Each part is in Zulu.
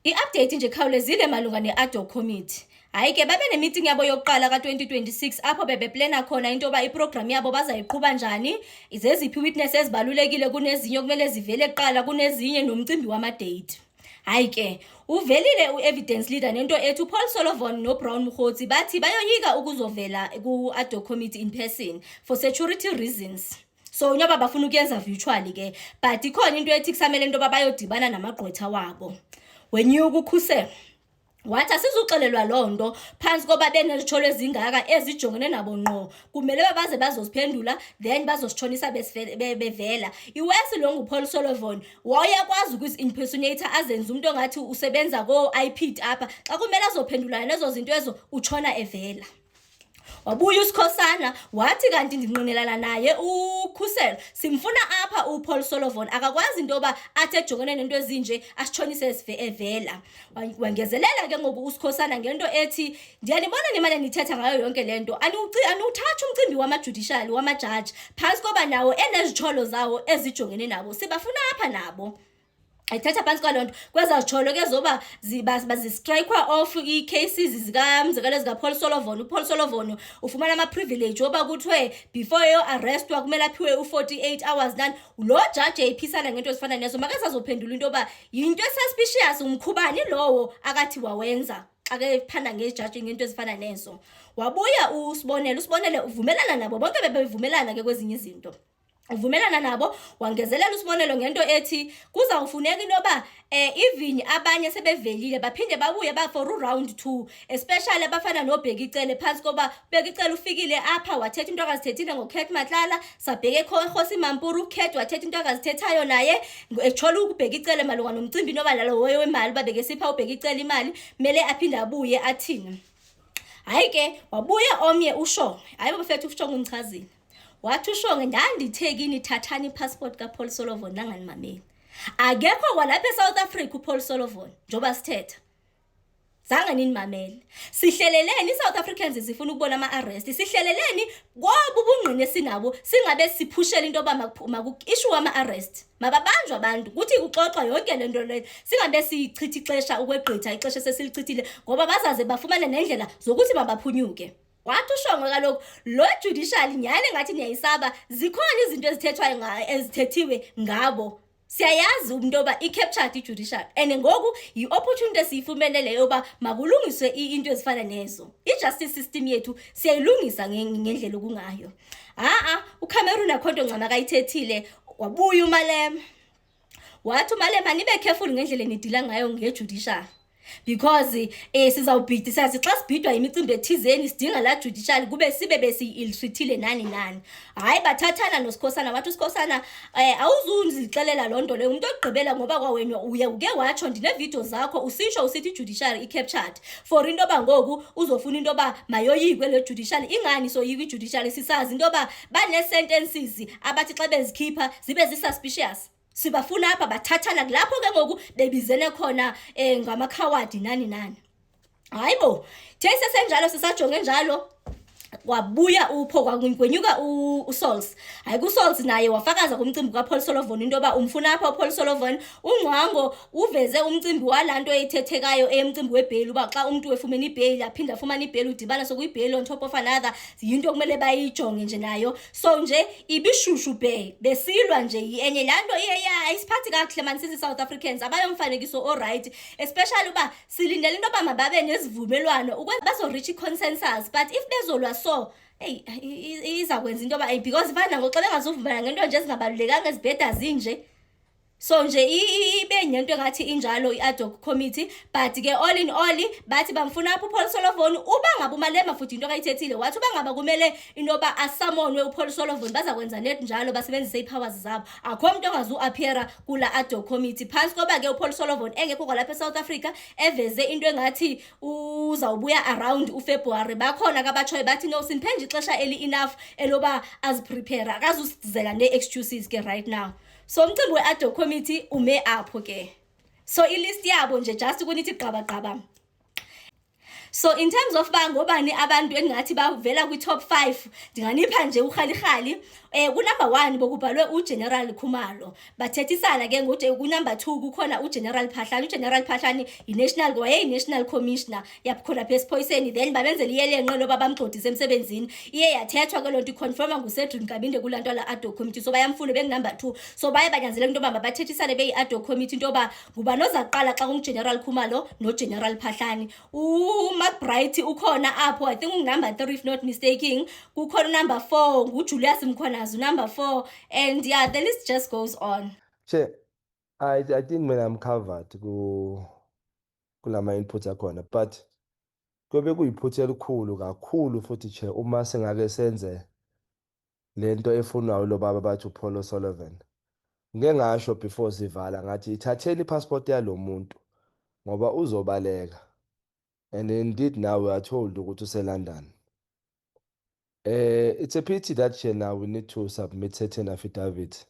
I-update nje khawulezile malunga ne-ad hoc committee. Hayi ke babe ne-meeting yabo yokuqala ka-2026 apho bebeplana khona into yoba iprogram yabo bazayiqhuba njani, zeziphi witness ezibalulekile kunezinye okumele zivele kuqala kunezinye, nomcimbi wama-date. Hayi ke uvelile u-evidence leader nento ethi uPaul Solomon noBrown Mokgotsi bathi bayoyika ukuzovela ku-ad hoc committee in person for security reasons. So nyoba bafuna ukuyenza virtually ke, but ikhona into ethi kusamele into bayodibana namagqwetha wabo. Wenyuka uKhusela wathi asizuxelelwa lonto phansi koba benezitholo ezingaka ezijongene nabo ngqo, kumele baze bazosiphendula then bazosithonisa bevela. Iwesi lo nguPaul Solomon wayakwazi ukuzi-impersonator azenze umuntu ongathi usebenza ko-IPD apha, xa kumele azophendula lezo zinto ezo utshona evela. Wabuya uSikhosana wathi kanti ndinqinelana naye uKhusela, simfuna apha uPaul Solomon akakwazi into yoba athi ejongene nento ezinje asitshonise evela. Wangezelela ke ngoku uSikhosana ngento ethi ndiyanibona nimane nithetha ngayo yonke lento, aniwuthatha umcimbi wama-judicial wama-judge phansi koba nawo enezitholo zawo ezijongene nabo, sibafuna apha nabo. Ayithatha phansi kwalonto kweza zitholo ke zoba bazistrikewa off i-cases zika Paul Solomon. uPaul Solomon ufumana ama-privilege oba kuthiwe before yo-arrestwa kumele aphiwe u-48 hours nani. Lo judge eyiphisana ngento ezifana nezo makasazophendula into yoba yinto esuspicious, umkhubani lowo akathi wawenza xa kephanda ngejaji ngento ezifana nezo. Wabuya usibonele uvumelana nabo bonke bebevumelana ke kwezinye izinto. Uvumelana nabo wangezelela usibonelo ngento ethi kuzawufuneka into yoba even abanye sebevelile baphinde babuye for round 2, especially abafana noBhekicele phansi koba Bhekicele ufikile apha wathetha into akazithethile ngoKhet Matlala, sabheke eKhosi Mampuru uKhet wathetha into akazithethayo naye etshola uBhekicele malunga nomcimbi noba lalo wemali babeke sipha uBhekicele imali mele aphinde abuye athini. Hayi ke wabuya omnye uShongwe, hayi bafethu uShongwe umchazile. Wathi uShongwe ndandithekini thathani ipassport kaPaul Solomon nanganimameli. Akekho kwalapha eSouth Africa uPaul Solomon njoba sithetha. Zange ninimameli. Sihleleleni iSouth Africans sifuna ukubona ama-arrest. Sihleleleni ngoba ubungqine esinabo singabe siphushela into yoba maku-issue ama-arrest. Mababanjwe abantu kuthi kuxoxwa yonke lento leyo, singabe siyichitha ixesha ukwegqitha ixesha sesilichithile ngoba bazaze bafumane nendlela zokuthi babaphunyuke. Wathi uShongwe kaloku lo judicial nyane ngathi niyayisaba, zikhona izinto ezithethwayo ezithethiwe ngabo. Siyayazi umuntu oba i-captured i-judicial and ngoku yi-opportunity esiyifumene leyo yoba makulungiswe into ezifana nezo. I-justice system yethu siyayilungisa ngendlela okungayo. uCameron akho nto ncama kayithethile. Wabuya uMalema wathi uMalema nibe careful ngendlela nidila ngayo nge-judicial, because sizawubhida sathi xa sibhidwa imicimbi ethizeni sidinga la judicial kube sibe besiyi-illustrile nani. Hayi bathathana noSikhosana wathi uSikhosana awuzundixelela loo nto leyo, umuntu ogqibela ngoba kwawena uke watsho ndineevidiyo zakho usitsho usithi i-judicial i-captured for into yoba ngoku uzofuna into yoba mayoyikwe le judicial. Ingani soyikwa i-judicial? Sisazi into yoba banee-sentences abathi xa bezikhipha zibe zi-suspicious. Sibafuna apha bathathana kulapho ke ngoku bebizene khona ngamakhawadi nani. Hayibo sesenjalo sisajonge njalo wabuya kwenyuka uSols. Hayi kuSols naye wafakaza kumcimbi kaPaul Solomon into yoba umfuna apha uPaul Solomon. uNgqwango uveze umcimbi walanto eyithethekayo emcimbi webheli uba xa umuntu wefumene ibheli aphinde afumane ibheli udibana sokuyibheli on top of another, yinto kumele bayijonge nje nayo. So nje ibishushu besilwa nje enye lanto ayisiphathi kakuhle man sisi South Africans abayomfanekiso alright, especially uba silindele into yoba mababe nezivumelwano ukwenza bazo-reach consensus, but if bezolwa so izakwenza into yoba because fana ngoxa bengazuvumelana ngento nje ezingabalulekanga ezibheda zinje. So nje ibe nento engathi injalo i-ad hoc committee, but ke all in all bathi bamfuna apha uPaul Solomon. Uba ngaba uMalema futhi into akayithethile wathi uba ngaba kumele into yoba asamonwe uPaul Solomon bazakwenza net njalo basebenzise ii-powers zabo. Akho umuntu ongazu-appeara kula ad hoc committee phansi koba ke uPaul Solomon engekho kwalapha eSouth Africa eveze into engathi uzawubuya around uFebruary. Bakhona kabatshoyo bathi no simphenje ixesha eli-enough eloba aziprepare, akazuzizela nee-excuses ke right now. So umcimbi we-ad hoc committee ume apho ke. So ilist yabo nje just ukunithi gqaba. So in terms of ngobani abantu engathi bavela kwi-top 5, ndinganipha nje urhalirhali. Kunumber 1 bokubhalwe uGeneral Khumalo, bathethisana ke ngokuthi kunumber 2 kukhona uGeneral Phahlane. uGeneral Phahlane wayeyi-National Commissioner yakhona pha esiphoyiseni, then babenzela iyelenqe loba bamgxothise emsebenzini. Iye yathethwa ke loo nto iconfirma nguCedric Nkabinde kulaa nto la ad hoc committee. So bayamfuna bengunumber 2, so baye banyanzeleka into yoba mabathethisane beyi-ad hoc committee into yoba ngubani ozaqala xa kunguGeneral Khumalo noGeneral Phahlane. uMcBride ukhona apho, I think ungunumber 3 if not mistaken. Kukhona number 4 nguJulius Mkhwanazi, number 4, and yeah, the list just goes on. Che, I think when I'm covered kulama inputs akhona, but kube kuyiphutha elikhulu kakhulu futhi che uma singake senze lento efunwayo lo baba bathi uPaul O'Sullivan. Ngeke ngasho before sivala ngathi ithatheni ipassport yalo muntu ngoba uzobaleka, and indeed now we are told ukuthi useLondon. It's a pity that now we need to submit certain affidavits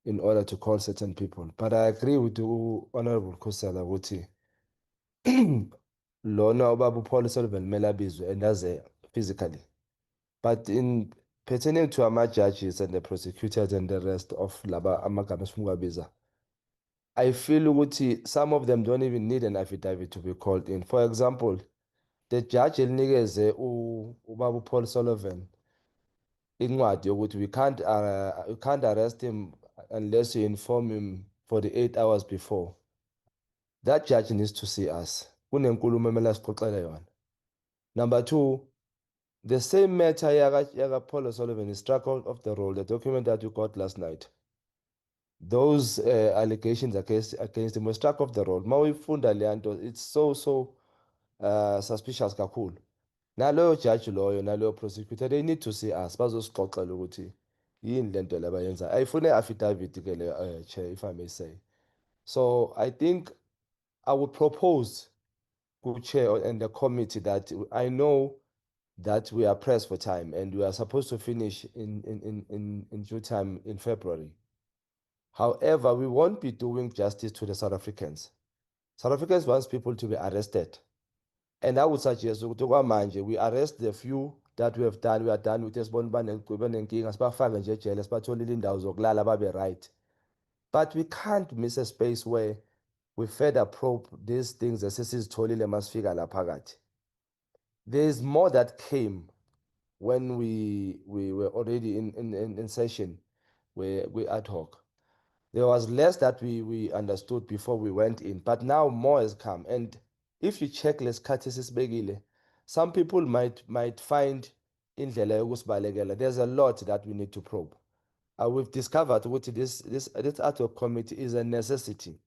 in order to call certain people, but I agree with the Honorable Khosela ukuthi lona ubaba uPaul O'Sullivan kumele abizwe and aze physically, but in pertaining to our judges and the prosecutors and the rest of laba amagama esifuna ukuwabiza, I feel ukuthi some of them don't even need an affidavit to be called in. For example, the judge elinikeze ubaba uPaul O'Sullivan incwadi yokuthi we can't arrest him unless you inform him 48 hours before. That judge needs to see us. Kunenkulumo emele asixoxele yona. Number 2, the same matter yaka Paul O'Sullivan is struck out of the roll, the document that you got last night. Those allegations against him were struck off the roll. Mawifunda leyanto, it's so suspicious kakhulu. Naloyo judge loyo naloyo prosecutor, they need to see us bazosixoxela ukuthi yini lento labayenza. Ayifune affidavit ke le chair, if I may say. So I think I would propose to chair and the committee that I know that we are pressed for time and we are supposed to finish in due time in February. However, we won't be doing justice to the South Africans. South Africans want people to be arrested. And I would suggest ukuthi we arrest the few that we have done. We are done with this banenkinga sibafake nje ejele sibatholile indawo zokulala babe right. But we can't miss a space where we further probe these things esesizitholile masifika la phakathi. There is more that came when we were already in session where we ad hoc. There was less that we understood before we went in, but now more has come. And if you check lesikhathi esisibekile, some people might find indlela yokusibalekela. There's a lot that we need to probe. We've discovered that this ad hoc committee is a necessity.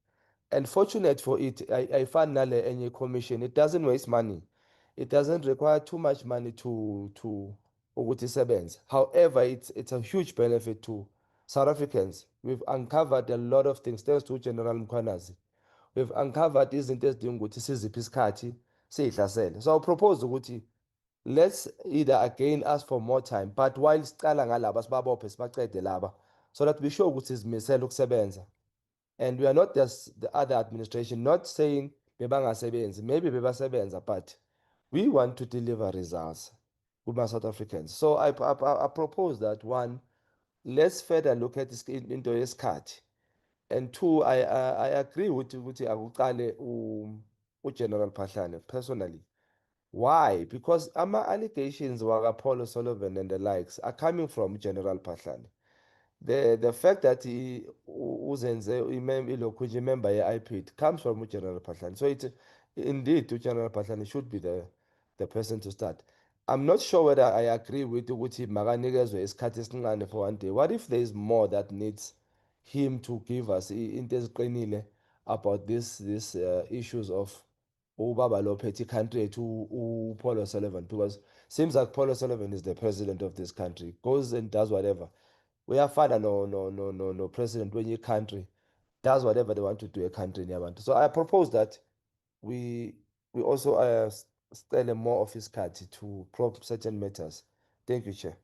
And fortunate for it, I found nale any commission. It doesn't waste money. It doesn't require too much money to ukuthi isebenze. However, it's a huge benefit to South Africans. We've uncovered a lot of things thanks to General Mkhwanazi. We've uncovered izinto ezidinga ukuthi siziphi isikhathi siyihlasele. So I propose ukuthi let's either again ask for more time, but while sicala ngalaba sibabophe sibacede laba, so that we show ukuthi sizimisela ukusebenza. And we are not just the other administration not saying bebangasebenzi, maybe bebasebenza, but we want to deliver results with my South Africans. So I propose that 1, let's further look at this into yesikhathi, and 2, I agree with akuqale uGeneral Phahlane personally. Why? Because ama allegations waka Paul O'Sullivan and the likes are coming from General Phahlane. The fact that he uzenze ilokhu member ye-IPID comes from General Phahlane. So it indeed General Phahlane should be the person to start. I'm not sure whether I agree with ukuthi makanikezwe isikhathi esincane for 1 day. What if there is more that needs him to give us into eziqinile about these issues of ubaba lo phethe country to Paul O'Sullivan, because seems like Paul O'Sullivan is the president of this country, goes and does whatever. We are father no president when your country does whatever they want to do a country in Yabantu. So I propose that we also spend more of his card to probe certain matters. Thank you, Chair.